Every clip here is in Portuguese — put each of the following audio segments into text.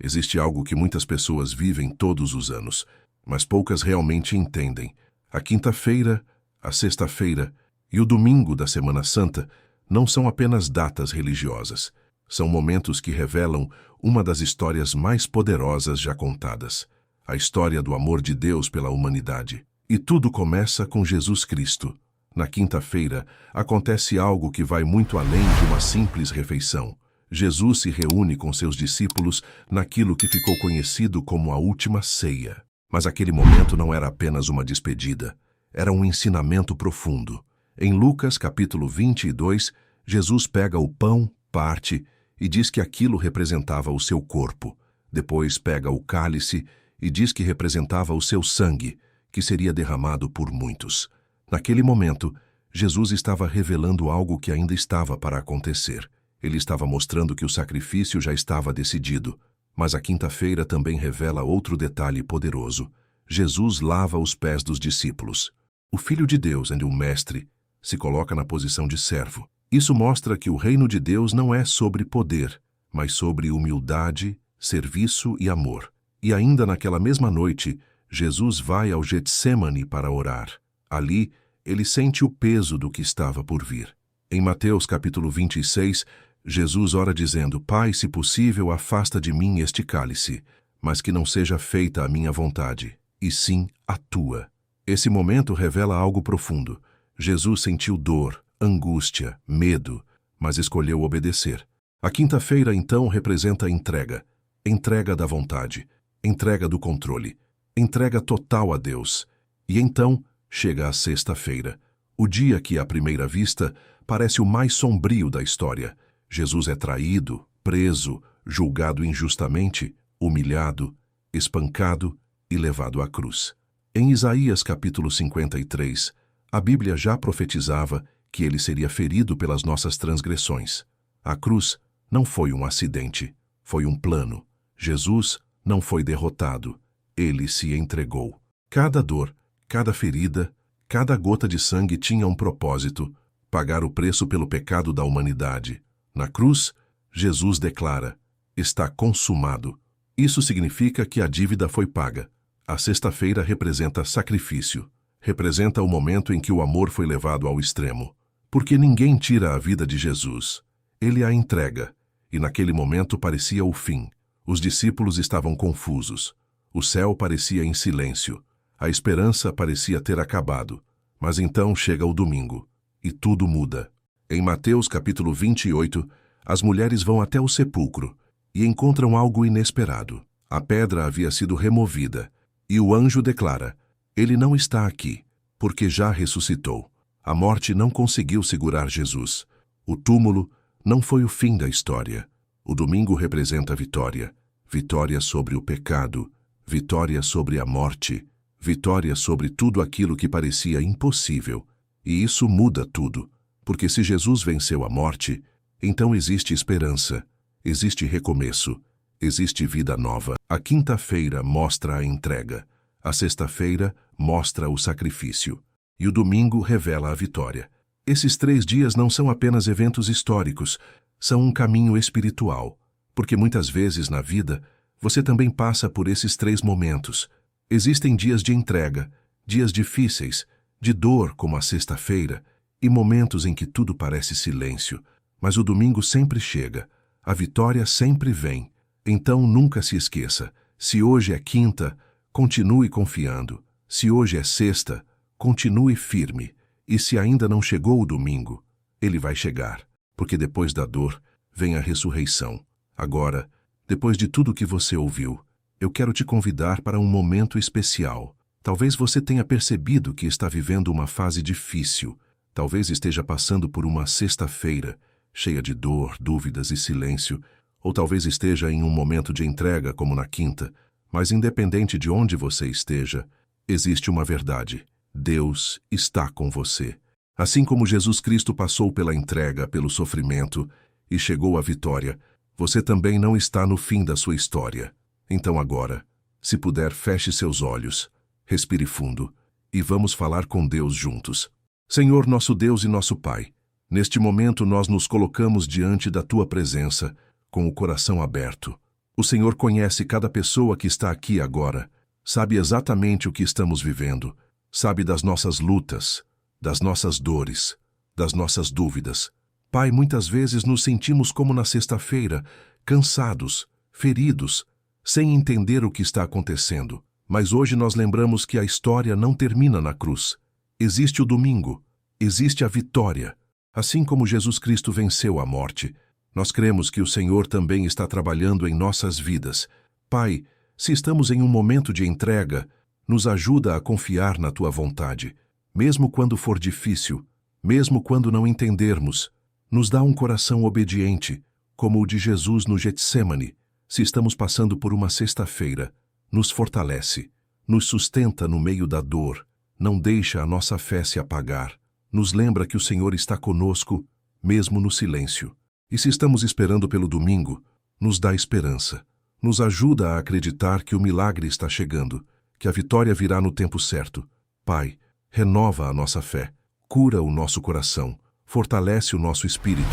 Existe algo que muitas pessoas vivem todos os anos, mas poucas realmente entendem. A quinta-feira, a sexta-feira e o domingo da Semana Santa não são apenas datas religiosas. São momentos que revelam uma das histórias mais poderosas já contadas, a história do amor de Deus pela humanidade. E tudo começa com Jesus Cristo. Na quinta-feira, acontece algo que vai muito além de uma simples refeição. Jesus se reúne com seus discípulos naquilo que ficou conhecido como a última ceia. Mas aquele momento não era apenas uma despedida, era um ensinamento profundo. Em Lucas capítulo 22, Jesus pega o pão, parte e diz que aquilo representava o seu corpo. Depois pega o cálice e diz que representava o seu sangue, que seria derramado por muitos. Naquele momento, Jesus estava revelando algo que ainda estava para acontecer. Ele estava mostrando que o sacrifício já estava decidido. Mas a quinta-feira também revela outro detalhe poderoso. Jesus lava os pés dos discípulos. O Filho de Deus, o Mestre, se coloca na posição de servo. Isso mostra que o reino de Deus não é sobre poder, mas sobre humildade, serviço e amor. E ainda naquela mesma noite, Jesus vai ao Getsêmani para orar. Ali, ele sente o peso do que estava por vir. Em Mateus capítulo 26, Jesus ora dizendo: Pai, se possível, afasta de mim este cálice, mas que não seja feita a minha vontade, e sim a tua. Esse momento revela algo profundo. Jesus sentiu dor, angústia, medo, mas escolheu obedecer. A quinta-feira, então, representa a entrega. Entrega da vontade, entrega do controle, entrega total a Deus. E então chega a sexta-feira, o dia que, à primeira vista, parece o mais sombrio da história. Jesus é traído, preso, julgado injustamente, humilhado, espancado e levado à cruz. Em Isaías capítulo 53, a Bíblia já profetizava que ele seria ferido pelas nossas transgressões. A cruz não foi um acidente, foi um plano. Jesus não foi derrotado, ele se entregou. Cada dor, cada ferida, cada gota de sangue tinha um propósito: pagar o preço pelo pecado da humanidade. Na cruz, Jesus declara: está consumado. Isso significa que a dívida foi paga. A sexta-feira representa sacrifício. Representa o momento em que o amor foi levado ao extremo. Porque ninguém tira a vida de Jesus. Ele a entrega. E naquele momento parecia o fim. Os discípulos estavam confusos. O céu parecia em silêncio. A esperança parecia ter acabado. Mas então chega o domingo. E tudo muda. Em Mateus capítulo 28, as mulheres vão até o sepulcro e encontram algo inesperado. A pedra havia sido removida e o anjo declara: ele não está aqui, porque já ressuscitou. A morte não conseguiu segurar Jesus. O túmulo não foi o fim da história. O domingo representa vitória. Vitória sobre o pecado, vitória sobre a morte, vitória sobre tudo aquilo que parecia impossível. E isso muda tudo. Porque se Jesus venceu a morte, então existe esperança, existe recomeço, existe vida nova. A quinta-feira mostra a entrega, a sexta-feira mostra o sacrifício, e o domingo revela a vitória. Esses 3 dias não são apenas eventos históricos, são um caminho espiritual, porque muitas vezes na vida você também passa por esses 3 momentos. Existem dias de entrega, dias difíceis, de dor como a sexta-feira, e momentos em que tudo parece silêncio, mas o domingo sempre chega, a vitória sempre vem. Então nunca se esqueça: se hoje é quinta, continue confiando. Se hoje é sexta, continue firme. E se ainda não chegou o domingo, ele vai chegar, porque depois da dor vem a ressurreição. Agora, depois de tudo que você ouviu, eu quero te convidar para um momento especial. Talvez você tenha percebido que está vivendo uma fase difícil. Talvez esteja passando por uma sexta-feira, cheia de dor, dúvidas e silêncio, ou talvez esteja em um momento de entrega como na quinta. Mas independente de onde você esteja, existe uma verdade: Deus está com você. Assim como Jesus Cristo passou pela entrega, pelo sofrimento e chegou à vitória, você também não está no fim da sua história. Então agora, se puder, feche seus olhos, respire fundo e vamos falar com Deus juntos. Senhor, nosso Deus e nosso Pai, neste momento nós nos colocamos diante da Tua presença com o coração aberto. O Senhor conhece cada pessoa que está aqui agora, sabe exatamente o que estamos vivendo, sabe das nossas lutas, das nossas dores, das nossas dúvidas. Pai, muitas vezes nos sentimos como na sexta-feira, cansados, feridos, sem entender o que está acontecendo. Mas hoje nós lembramos que a história não termina na cruz. Existe o domingo, existe a vitória. Assim como Jesus Cristo venceu a morte, nós cremos que o Senhor também está trabalhando em nossas vidas. Pai, se estamos em um momento de entrega, nos ajuda a confiar na Tua vontade. Mesmo quando for difícil, mesmo quando não entendermos, nos dá um coração obediente, como o de Jesus no Getsêmani. Se estamos passando por uma sexta-feira, nos fortalece, nos sustenta no meio da dor, não deixa a nossa fé se apagar, nos lembra que o Senhor está conosco, mesmo no silêncio. E se estamos esperando pelo domingo, nos dá esperança, nos ajuda a acreditar que o milagre está chegando, que a vitória virá no tempo certo. Pai, renova a nossa fé, cura o nosso coração, fortalece o nosso espírito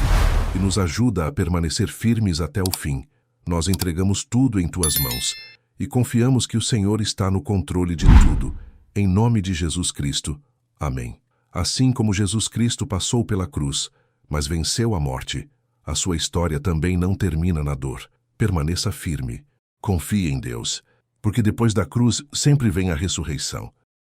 e nos ajuda a permanecer firmes até o fim. Nós entregamos tudo em Tuas mãos e confiamos que o Senhor está no controle de tudo. Em nome de Jesus Cristo. Amém. Assim como Jesus Cristo passou pela cruz, mas venceu a morte, a sua história também não termina na dor. Permaneça firme. Confie em Deus, porque depois da cruz sempre vem a ressurreição.